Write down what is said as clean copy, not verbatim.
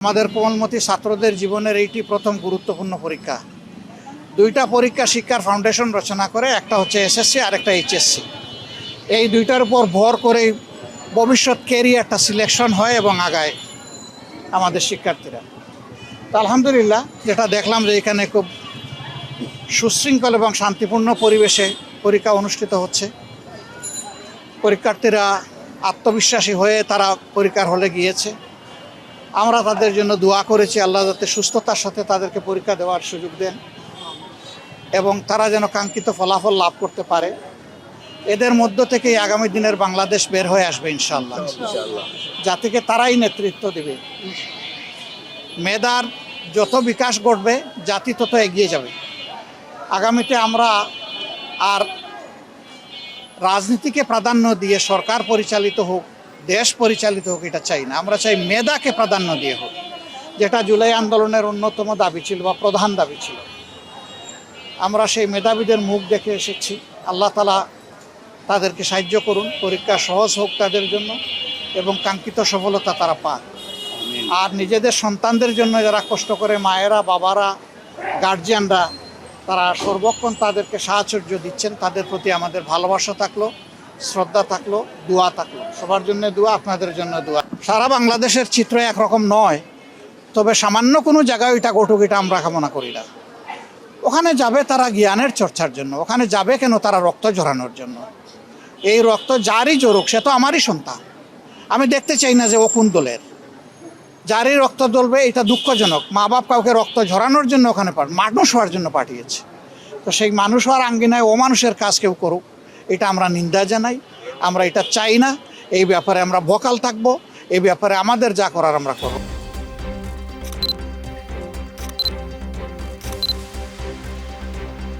আমাদের কোমলমতি ছাত্রদের জীবনের এইটি প্রথম গুরুত্বপূর্ণ পরীক্ষা। দুইটা পরীক্ষা শিক্ষার ফাউন্ডেশন রচনা করে, একটা হচ্ছে এসএসসি আর একটা এইচএসসি। এই দুইটার উপর ভর করে ভবিষ্যৎ ক্যারিয়ারটা সিলেকশন হয় এবং আগায় আমাদের শিক্ষার্থীরা। তো আলহামদুলিল্লাহ যেটা দেখলাম যে এখানে খুব সুশৃঙ্খল এবং শান্তিপূর্ণ পরিবেশে পরীক্ষা অনুষ্ঠিত হচ্ছে। পরীক্ষার্থীরা আত্মবিশ্বাসী হয়ে তারা পরীক্ষার হলে গিয়েছে। আমরা তাদের জন্য দোয়া করেছি, আল্লাহ যাতে সুস্থতার সাথে তাদেরকে পরীক্ষা দেওয়ার সুযোগ দেন এবং তারা যেন কাঙ্ক্ষিত ফলাফল লাভ করতে পারে। এদের মধ্য থেকেই আগামী দিনের বাংলাদেশ বের হয়ে আসবে ইনশাআল্লাহ। জাতিকে তারাই নেতৃত্ব দেবে। মেধার যত বিকাশ ঘটবে জাতি তত এগিয়ে যাবে। আগামীতে আমরা আর রাজনীতিকে প্রাধান্য দিয়ে সরকার পরিচালিত হোক, দেশ পরিচালিত হোক, এটা চাই না। আমরা চাই মেধাকে প্রাধান্য দিয়ে হোক, যেটা জুলাই আন্দোলনের অন্যতম দাবি ছিল বা প্রধান দাবি ছিল। আমরা সেই মেধাবীদের মুখ দেখে এসেছি। আল্লাহ তাআলা তাদেরকে সাহায্য করুন, পরীক্ষা সহজ হোক তাদের জন্য এবং কাঙ্ক্ষিত সফলতা তারা পাক। আর নিজেদের সন্তানদের জন্য যারা কষ্ট করে মায়েরা, বাবারা, গার্জিয়ানরা তারা সর্বক্ষণ তাদেরকে সাহচর্য দিচ্ছেন, তাদের প্রতি আমাদের ভালোবাসা থাকলো, শ্রদ্ধা থাকলো, দোয়া থাকলো। সবার জন্য দোয়া, আপনাদের জন্য দোয়া। সারা বাংলাদেশের চিত্র একরকম নয়, তবে সামান্য কোনো জায়গায় এটা ঘটুক এটা আমরা কামনা করি না। ওখানে যাবে তারা জ্ঞানের চর্চার জন্য, ওখানে যাবে কেন তারা রক্ত ঝরানোর জন্য। এই রক্ত যারই জড়ুক সে তো আমারই সন্তান। আমি দেখতে চাই না যে ও কোন দলের। যারই রক্ত জ্বলবে এটা দুঃখজনক। মা বাপ কাউকে রক্ত ঝরানোর জন্য ওখানে মানুষ হওয়ার জন্য পাঠিয়েছে। তো সেই মানুষ হওয়ার আঙ্গিনায় ও মানুষের কাজ কেউ করুক, এটা আমরা নিন্দা জানাই। আমরা এটা চাই না। এই ব্যাপারে আমরা ভোকাল থাকবো। এই ব্যাপারে আমাদের যা করার আমরা করব।